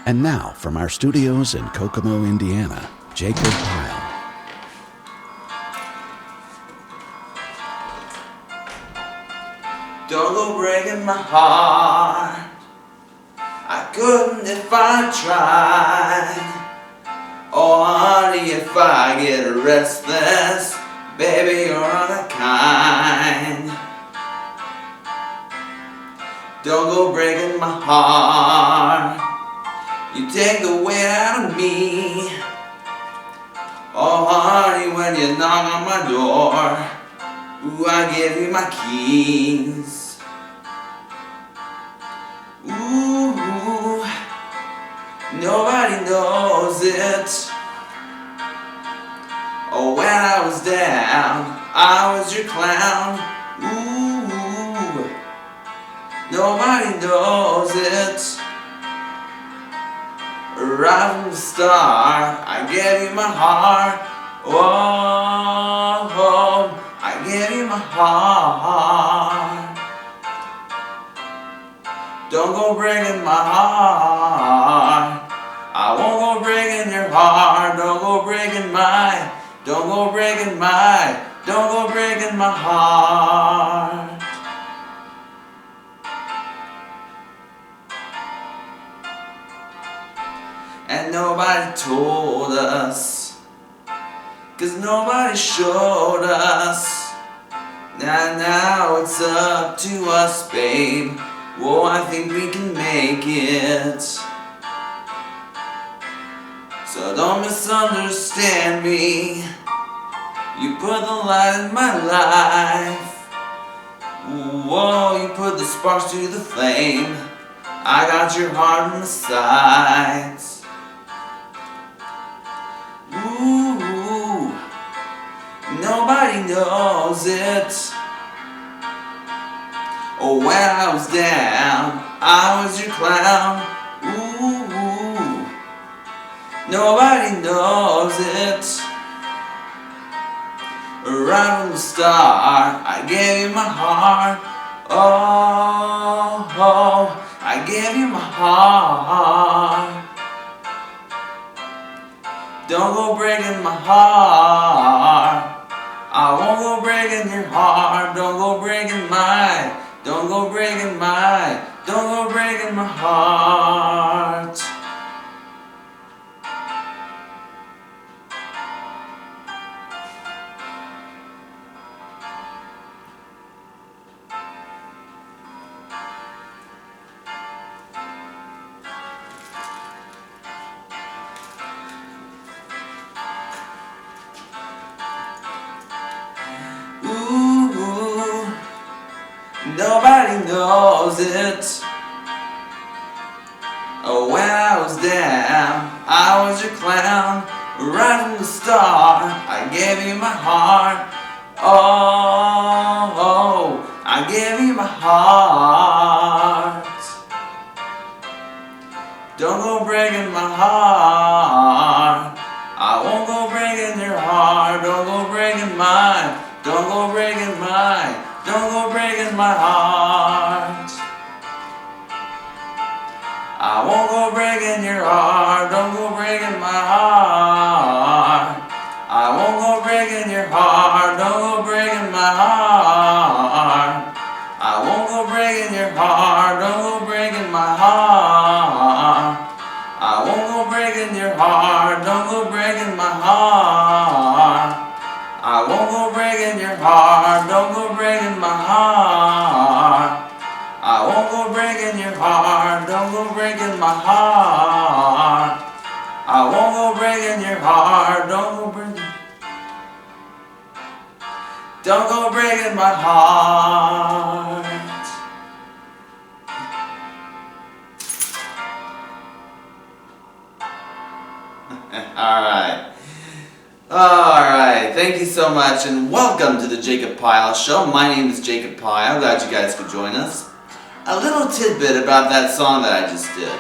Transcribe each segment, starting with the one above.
And now, from our studios in Kokomo, Indiana, Jacob Pyle. Don't go breaking my heart. I couldn't if I tried. Oh honey, if I get restless, baby you're unkind. Don't go breaking my heart. You take the weight out of me. Oh honey, when you knock on my door, ooh, I give you my keys. Ooh, nobody knows it. Oh, when I was down, I was your clown. Ooh, nobody knows it. Right from the start, I gave you my heart. Oh, I gave you my heart. Don't go breaking my heart. I won't go breaking your heart. Don't go breaking my. Don't go breaking my. Don't go breaking my heart. And nobody told us, 'cause nobody showed us. Now it's up to us, babe. Whoa, I think we can make it. So don't misunderstand me. You put the light in my life. Whoa, you put the sparks to the flame. I got your heart in the sights. Ooh, nobody knows it. Oh, when I was down, I was your clown. Ooh, nobody knows it. Right from the start, I gave you my heart. Oh, I gave you my heart. Don't go breaking my heart. I won't go breaking your heart. Don't go breaking my. Don't go breaking my. Don't go breaking my heart. Nobody knows it. Oh, when I was down, I was your clown. Right from the start, I gave you my heart. Oh, I gave you my heart. Don't go breaking my heart. I won't go breaking your heart. Don't go breaking mine. Don't go breaking mine. Don't go breaking my heart. I won't go breaking your heart. Don't go breaking my heart. I won't go breaking your heart. Don't go breaking my heart. I won't go breaking your heart. Don't go breaking my heart. I won't go breaking your heart. Don't go breaking my heart. I won't go breaking your heart. Don't go breaking my heart. I won't go breaking your heart. Don't go breaking my heart. I won't go breaking your heart. Don't go breaking. Don't go breaking my heart. Alright, thank you so much and welcome to the Jacob Pyle Show. My name is Jacob Pyle. Glad you guys could join us. A little tidbit about that song that I just did.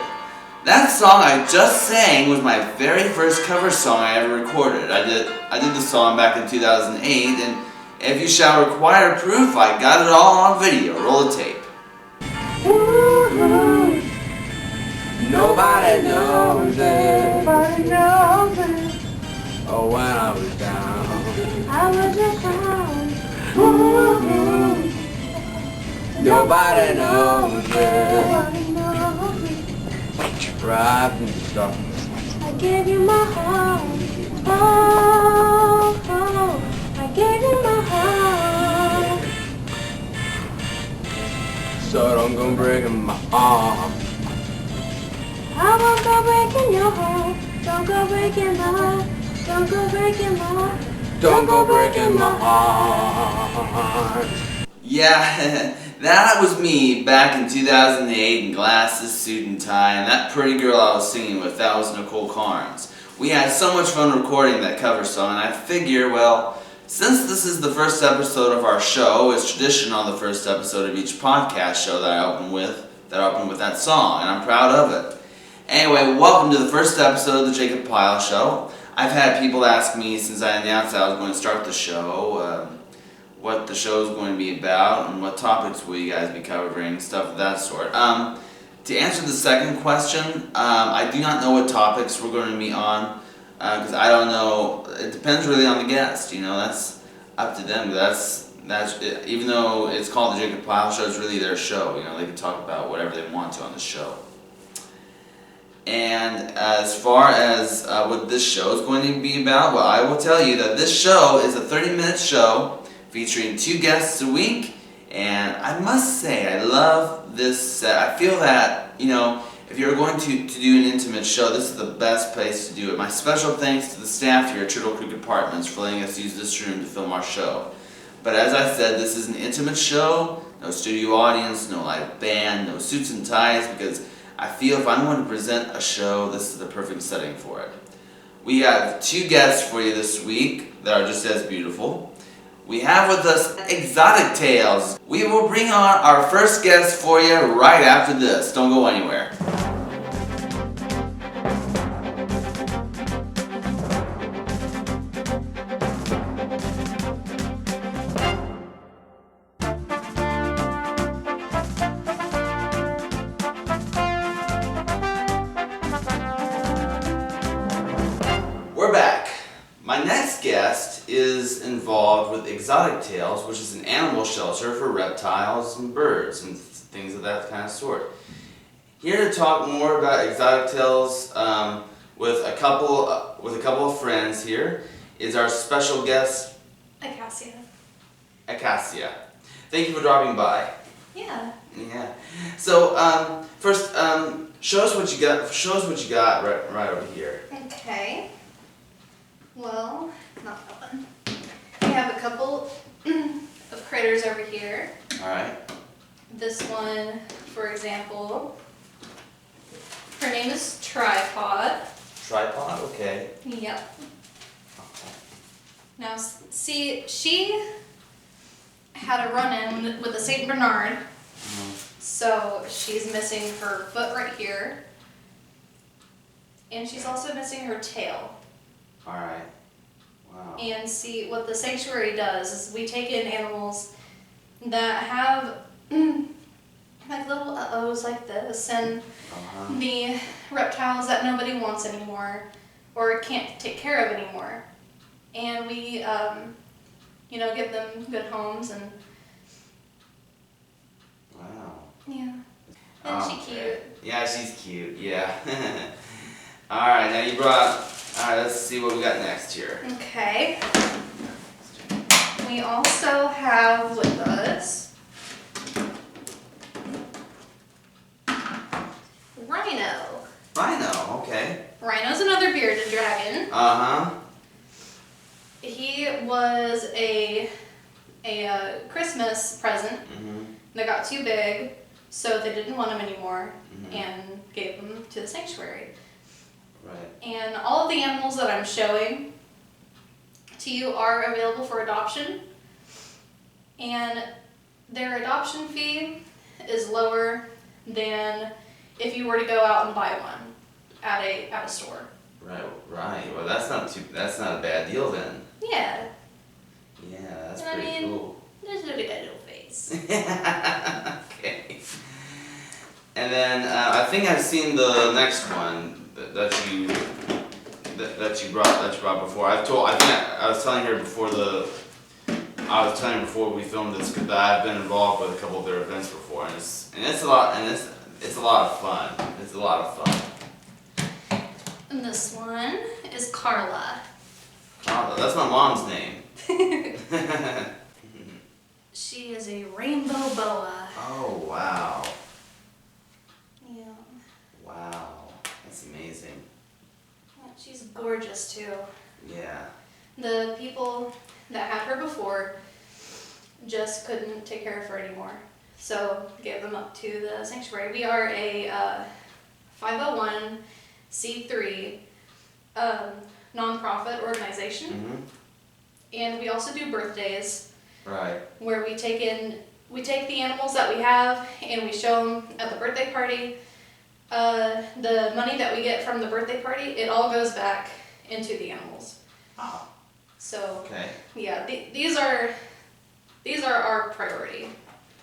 That song I just sang was my very first cover song I ever recorded. I did the song back in 2008, and if you shall require proof, I got it all on video. Roll the tape. Nobody knows it. Nobody knows it. Oh, when I was down. I was a clown. Ooh. Nobody knows it. Nobody knows it. Right from the start. I gave you my heart. Oh, oh. I gave you my heart. So don't go breaking my arm. I won't go breaking your heart. Don't go breaking my heart. Don't go breaking my heart. Don't go breaking my heart. Yeah, that was me back in 2008 in glasses, suit, and tie, and that pretty girl I was singing with, that was Nicole Carnes. We had so much fun recording that cover song, and I figure, well, since this is the first episode of our show, it's tradition on the first episode of each podcast show that I open with that song, and I'm proud of it. Anyway, welcome to the first episode of the Jacob Pyle Show. I've had people ask me since I announced that I was going to start the show, what the show is going to be about and what topics will you guys be covering, stuff of that sort. To answer the second question, I do not know what topics we're going to be on because I don't know. It depends really on the guest. That's up to them. That's even though it's called the Jacob Pyle Show, it's really their show. They can talk about whatever they want to on the show. And as far as what this show is going to be about, well, I will tell you that this show is a 30-minute show featuring 2 guests a week, and I must say, I love this set. I feel that, if you're going to do an intimate show, this is the best place to do it. My special thanks to the staff here at Turtle Creek Apartments for letting us use this room to film our show. But as I said, this is an intimate show, no studio audience, no live band, no suits and ties, because I feel if I'm going to present a show, this is the perfect setting for it. We have 2 guests for you this week that are just as beautiful. We have with us Exotic Tales. We will bring on our first guest for you right after this. Don't go anywhere. We're back. My next guest is involved with Exotic Tales, which is an animal shelter for reptiles and birds and things of that kind of sort. Here to talk more about Exotic Tales with a couple of friends here is our special guest, Acacia. Thank you for dropping by. Yeah. Yeah. So first, show us what you got. Show us what you got right over here. Okay. Well, not that one. We have a couple of critters over here. All right. This one, for example, her name is Tripod. Tripod. Okay. Yep. Now, see, she had a run-in with a Saint Bernard, so she's missing her foot right here, and she's also missing her tail. All right. Wow. And see, what the sanctuary does is we take in animals that have like little uh-ohs like this, and the reptiles that nobody wants anymore or can't take care of anymore. And we, give them good homes and... Wow. Yeah. Isn't she cute? Yeah, she's cute, yeah. Alright, now you brought... Alright, let's see what we got next here. Okay. We also have with us Rhino. Rhino, okay. Rhino's another bearded dragon. Uh-huh. He was a Christmas present that got too big, so they didn't want him anymore and gave him to the sanctuary. Right. And all of the animals that I'm showing to you are available for adoption, and their adoption fee is lower than if you were to go out and buy one at a store. Right. Well, that's not a bad deal then. Yeah. Yeah, that's And pretty cool. Just look at that little face. Okay. And then I think I've seen the next one that you brought before. I was telling her before we filmed this that I've been involved with a couple of their events before, and it's a lot of fun. It's a lot of fun. And this one is Carla. Carla, that's my mom's name. She is a rainbow boa. Oh wow. Yeah. Wow, that's amazing. She's gorgeous too. Yeah. The people that had her before just couldn't take care of her anymore, so gave them up to the sanctuary. We are a 501c3 nonprofit organization, and we also do birthdays. Right. Where we take the animals that we have and we show them at the birthday party. The money that we get from the birthday party, it all goes back into the animals. Oh. So Okay. yeah, these are our priority.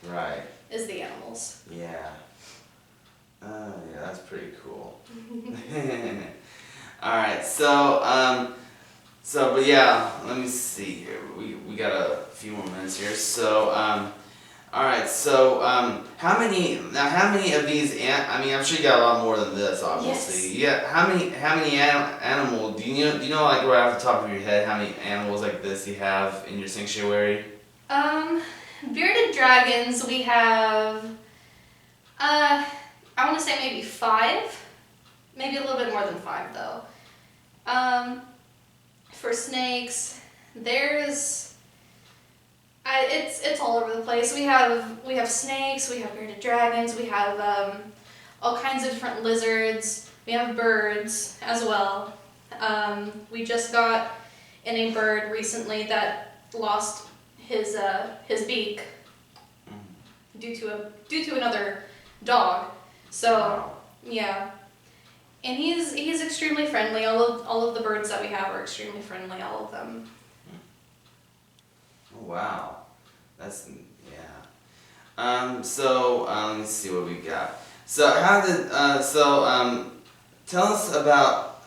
Right. Is the animals. Yeah. Yeah, that's pretty cool. All right. But yeah, let me see here. We got a few more minutes here. So all right. So how many of these? I mean, I'm sure you got a lot more than this, obviously. Yes. Yeah. How many animals do you know like right off the top of your head how many animals like this you have in your sanctuary? Bearded dragons, we have I want to say maybe 5, maybe a little bit more than 5 though. For snakes, there's it's all over the place. We have snakes, we have bearded dragons, we have all kinds of different lizards. We have birds as well. We just got in a bird recently that lost his beak due to another dog. So Wow. yeah. And he's extremely friendly. All of the birds that we have are extremely friendly, all of them. Oh wow, that's yeah. Let me see what we got. So tell us about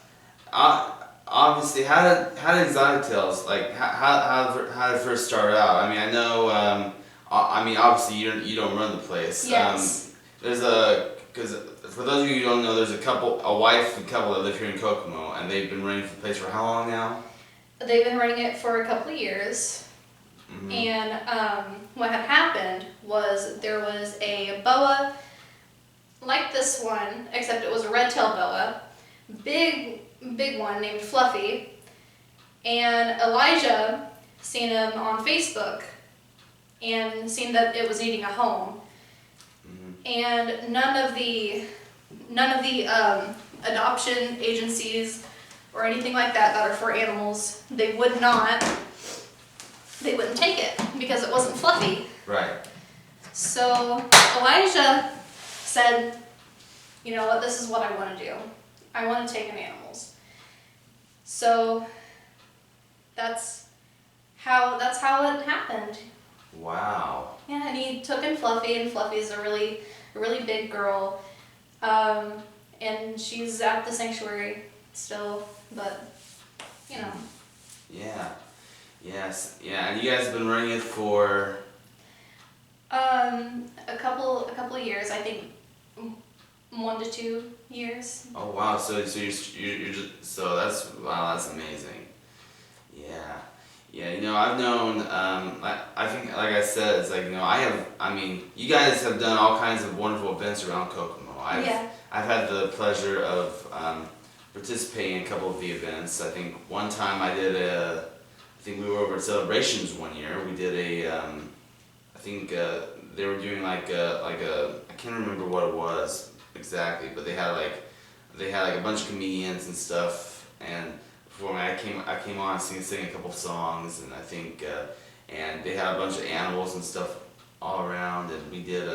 obviously how did Exotic Tales like how did it first start out? I mean I know obviously you don't run the place. Yes. Because for those of you who don't know, there's a wife and couple that live here in Kokomo, and they've been running the place for how long now? They've been running it for a couple of years. Mm-hmm. And what had happened was there was a boa like this one, except it was a red-tailed boa, big one named Fluffy, and Elijah seen him on Facebook and seen that it was needing a home. And none of the adoption agencies or anything like that are for animals, they wouldn't take it because it wasn't fluffy. Right. So Elijah said, you know what, this is what I want to do. I want to take in animals. So that's how it happened. Wow. Yeah, and he took in Fluffy, and Fluffy's a really big girl, and she's at the sanctuary still, but you know. Yeah. Yes. Yeah. And you guys have been running it for A couple of years, I think 1 to 2 years. Oh wow. So you're just that's amazing. Yeah. Yeah, you know, I've known, I think, like I said, it's like, you know, you guys have done all kinds of wonderful events around Kokomo. I've had the pleasure of participating in a couple of the events. I think one time we were over at Celebrations one year. We did they were doing I can't remember what it was exactly, but they had a bunch of comedians and stuff, and before me, I came on singing a couple songs, and I think and they had a bunch of animals and stuff all around, and we did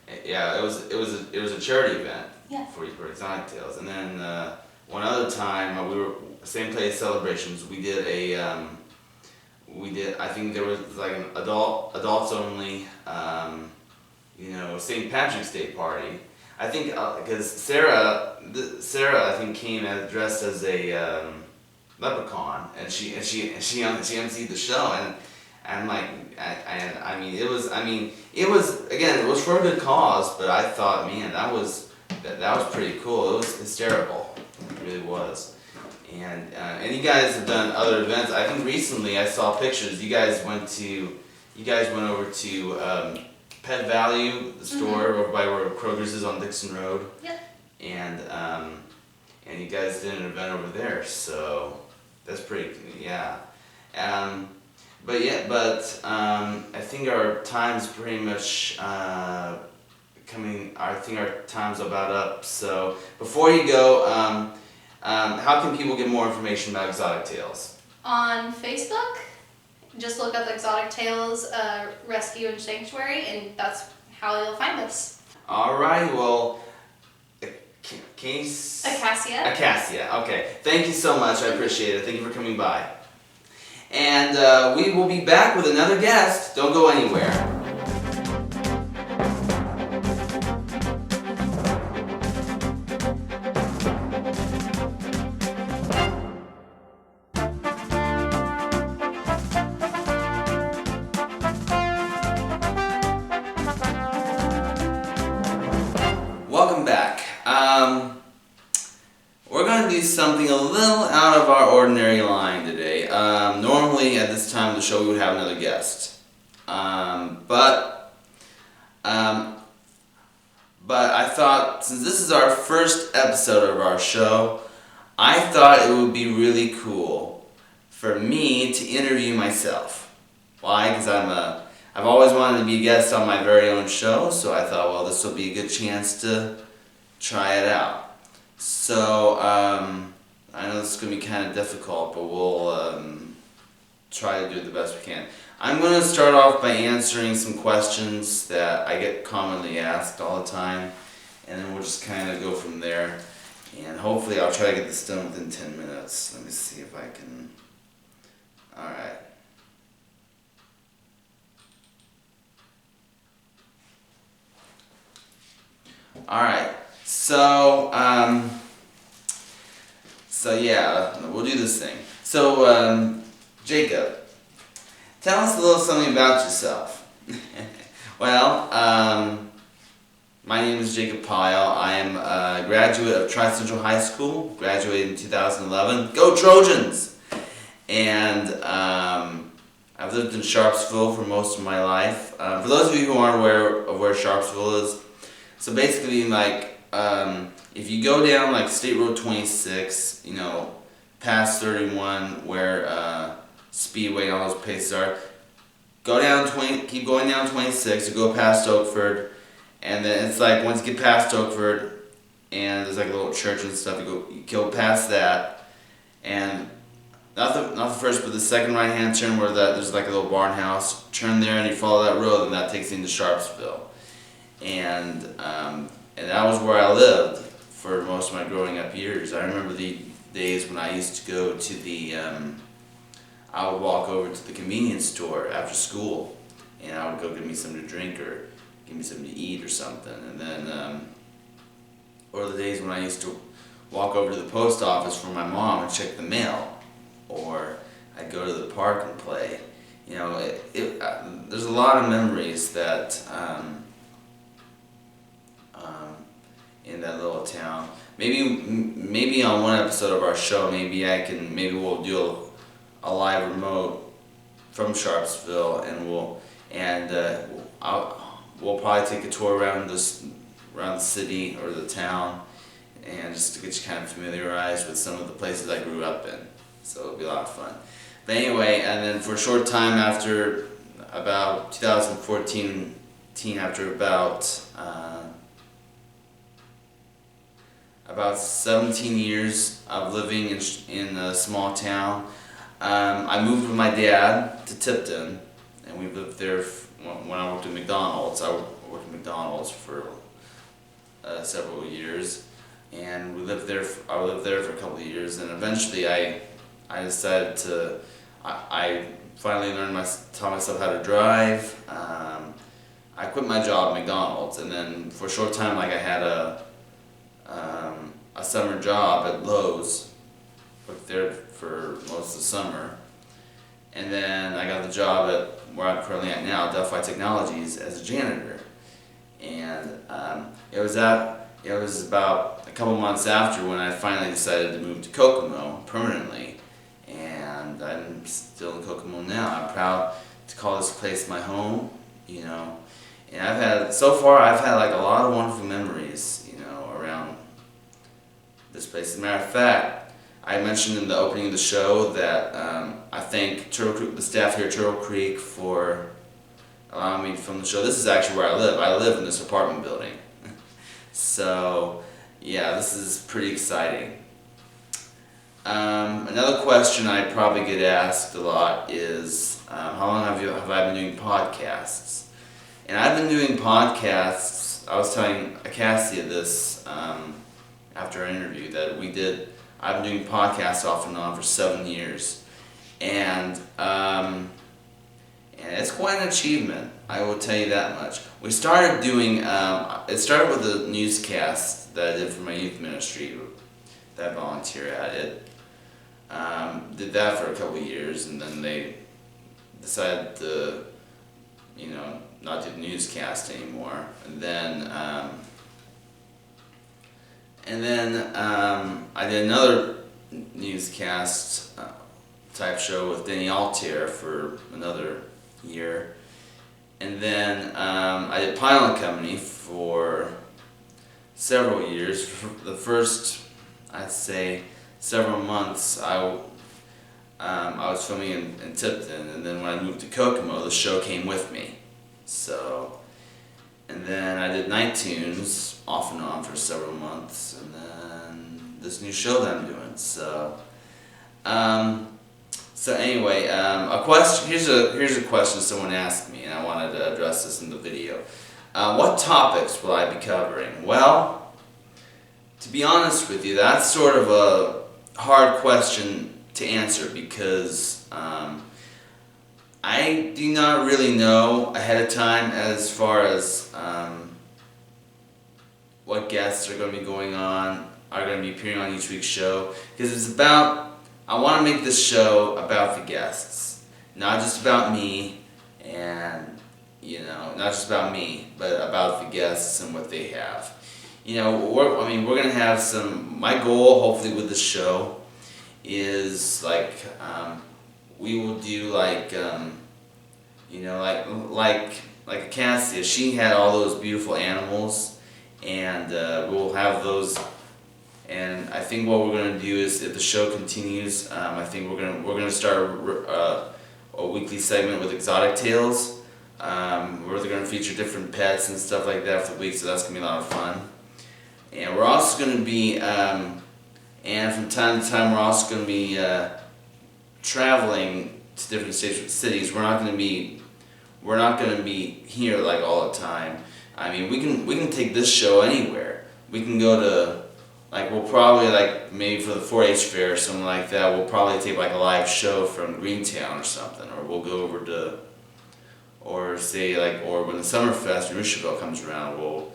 it was a charity event for Exotic Tales, and then one other time we were same place Celebrations. We did I think there was like an adults only St. Patrick's Day party. I think because Sarah I think came dressed as a leprechaun, and she emceed the show, and like I mean it was again, it was for a good cause, but I thought, man, that was pretty cool. It was hysterical, it really was. And you guys have done other events. I think recently I saw pictures. You guys went over to Pet Value, the store over by where Kroger's is on Dixon Road. Yep. And you guys did an event over there, so that's pretty, yeah. But I think our time's pretty much coming. I think our time's about up. So before you go, how can people get more information about Exotic Tales? On Facebook, just look up Exotic Tales Rescue and Sanctuary, and that's how you'll find us. All right. Well, Acacia. Okay. Thank you so much. I appreciate it. Thank you for coming by. And we will be back with another guest. Don't go anywhere. Welcome back. We're going to do something a little out of our ordinary line today. Normally at this time of the show we would have another guest. But I thought, since this is our first episode of our show, I thought it would be really cool for me to interview myself. Why? Because I've always wanted to be a guest on my very own show, so I thought, well, this will be a good chance to try it out. So, I know this is going to be kind of difficult, but we'll try to do it the best we can. I'm going to start off by answering some questions that I get commonly asked all the time, and then we'll just kind of go from there. And hopefully I'll try to get this done within 10 minutes. Let me see if I can. Alright. Alright, so yeah, we'll do this thing. So, Jacob, tell us a little something about yourself. Well, my name is Jacob Pyle. I am a graduate of Tri-Central High School, graduated in 2011. Go Trojans! And I've lived in Sharpsville for most of my life. For those of you who aren't aware of where Sharpsville is, so basically, like, if you go down, like, State Road 26, you know, past 31, where Speedway and all those places are, go down keep going down 26, you go past Oakford, and then it's like, once you get past Oakford, and there's like a little church and stuff, you go past that, and not the first, but the second right-hand turn where there's like a little barn house, turn there and you follow that road, and that takes you into Sharpsville. And that was where I lived for most of my growing up years. I remember the days when I used to go to the, I would walk over to the convenience store after school, and I would go get me something to drink or give me something to eat or something. And then, or the days when I used to walk over to the post office for my mom and check the mail, or I'd go to the park and play. You know, there's a lot of memories that, in that little town. Maybe on one episode of our show, maybe we'll do a live remote from Sharpsville, and we'll probably take a tour around the city or the town, and just to get you kind of familiarized with some of the places I grew up in. So it'll be a lot of fun. But anyway, and then for a short time after about 2014, after about 17 years of living in a small town, I moved with my dad to Tipton, and we lived there when I worked at McDonald's. I worked at McDonald's for several years, and I lived there for a couple of years, and eventually I decided I finally taught myself how to drive. I quit my job at McDonald's, and then for a short time, like I had a summer job at Lowe's. Worked there for most of the summer, and then I got the job at where I'm currently at now, Delphi Technologies, as a janitor. And it was about a couple months after when I finally decided to move to Kokomo permanently, and I'm still in Kokomo now. I'm proud to call this place my home, you know. And so far I've had like a lot of wonderful memories, you know, around this place. As a matter of fact, I mentioned in the opening of the show that I thank the staff here at Turtle Creek for allowing me to film the show. This is actually where I live. I live in this apartment building. So, yeah, this is pretty exciting. Another question I probably get asked a lot is, how long have I been doing podcasts? And I've been doing podcasts. I was telling Cassia this after our interview that I've been doing podcasts off and on for 7 years, and it's quite an achievement. I will tell you that much. We started doing. It started with a newscast that I did for my youth ministry that I volunteer at. It did that for a couple of years, and then they decided to, you know, not do the newscast anymore, and then. I did another newscast type show with Denny Altair for another year. And then I did Pyle and Company for several years. For the first, I'd say, several months, I was filming in Tipton, and then when I moved to Kokomo, the show came with me. So, and then I did Night Tunes off and on for several months, and then this new show that I'm doing. So, anyway, a question. Here's a question someone asked me, and I wanted to address this in the video. What topics will I be covering? Well, to be honest with you, that's sort of a hard question to answer because I do not really know ahead of time as far as what guests are going to be are going to be appearing on each week's show, because I want to make this show about the guests, not just about me, and, you know, not just about me, but about the guests and what they have. You know, we're going to have my goal, hopefully, with this show is, like, we will do, like, you know, like Cassia, she had all those beautiful animals, and we'll have those. And I think what we're gonna do is, if the show continues, I think we're gonna start a weekly segment with exotic tales. Where they're gonna feature different pets and stuff like that for the week, so that's gonna be a lot of fun. And we're also gonna be, and from time to time, we're also gonna be traveling to different cities. We're not gonna be here like all the time. I mean, we can take this show anywhere. We can go to, like, we'll probably, like, maybe for the 4-H fair or something like that, we'll probably take like a live show from Greentown or something, or we'll go over to, or say like, or when the Summerfest in Roosevelt comes around, we'll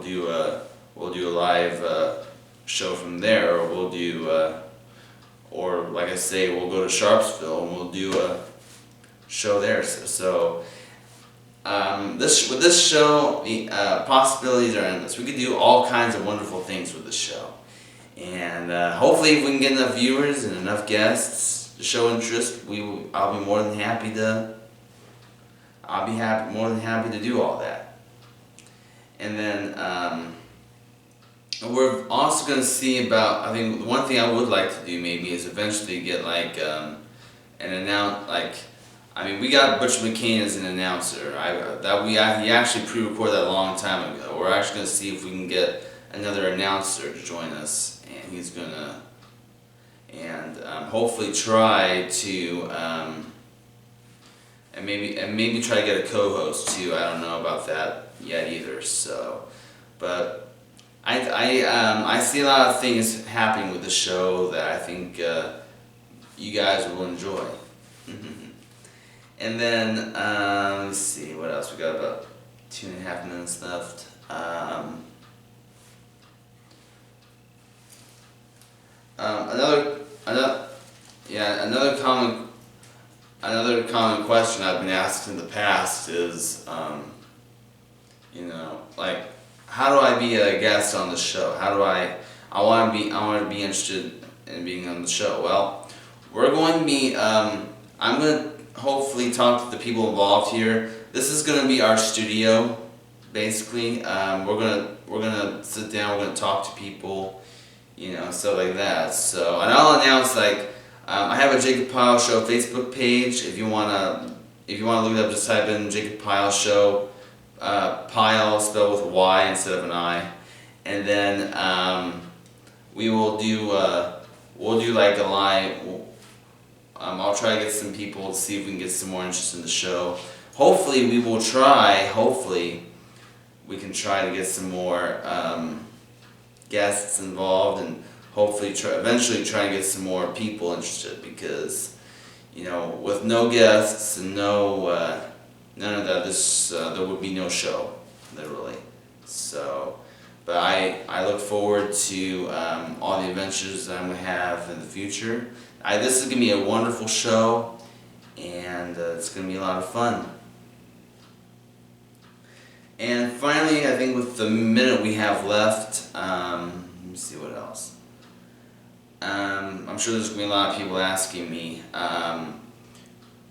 do a live show from there, or we'll do or like I say, we'll go to Sharpsville and we'll do a show there. So with this show, the possibilities are endless. We could do all kinds of wonderful things with this show, and hopefully, if we can get enough viewers and enough guests to show interest, I'll be more than happy to. More than happy to do all that. And then we're also going to see about. I think one thing I would like to do maybe is eventually get like we got Butch McCain as an announcer. He actually pre-recorded that a long time ago. We're actually going to see if we can get another announcer to join us, and he's going to, hopefully try to, and maybe try to get a co-host too. I don't know about that yet either. So, but I see a lot of things happening with the show that I think you guys will enjoy. And then, let's see, what else we got about 2.5 minutes left. Another common question I've been asked in the past is, like, how do I be a guest on the show? I want to be interested in being on the show. Well, we're going to be, I'm going to hopefully talk to the people involved here. This is going to be our studio, basically. We're gonna sit down. We're gonna talk to people, stuff like that. So, and I'll announce I have a Jacob Pyle Show Facebook page. If you wanna look it up, just type in Jacob Pyle Show. Pyle spelled with a Y instead of an I, and then we'll do like a live. I'll try to get some people to see if we can get some more interest in the show. Hopefully we can try to get some more guests involved, and hopefully eventually try and get some more people interested, because with no guests and none of that, there would be no show, literally. So, but I look forward to all the adventures that I'm going to have in the future. This is going to be a wonderful show, and it's going to be a lot of fun. And finally, I think with the minute we have left, let me see what else. I'm sure there's going to be a lot of people asking me,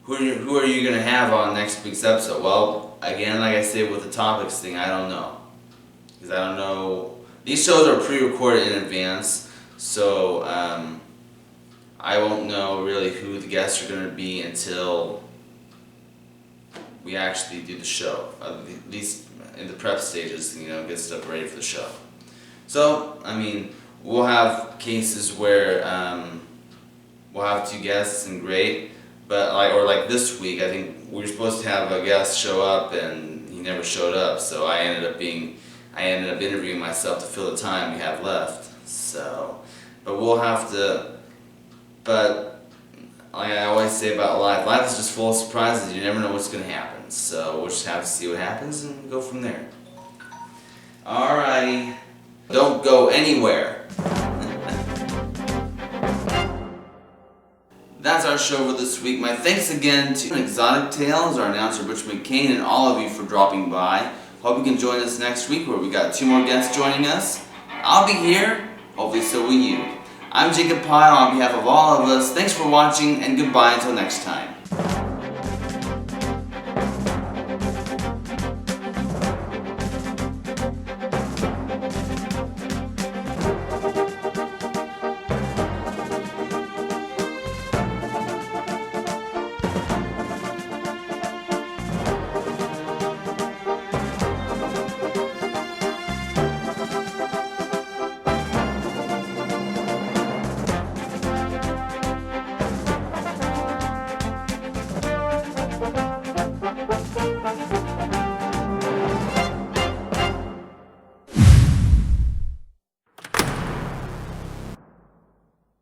who are you going to have on next week's episode? Well, again, like I said with the topics thing, I don't know. Because I don't know. These shows are pre-recorded in advance, so I won't know really who the guests are going to be until we actually do the show. At least in the prep stages, get stuff ready for the show. So, we'll have cases where we'll have 2 guests, and great. But like this week, I think we were supposed to have a guest show up, and he never showed up. So I ended up interviewing myself to fill the time we have left. So, but we'll have to. But like I always say about life is just full of surprises. You never know what's going to happen. So we'll just have to see what happens and go from there. Alrighty. Don't go anywhere. That's our show for this week. My thanks again to Exotic Tales, our announcer Butch McCain, and all of you for dropping by. Hope you can join us next week, where we got 2 more guests joining us. I'll be here. Hopefully so will you. I'm Jacob Pyle on behalf of all of us. Thanks for watching, and goodbye until next time.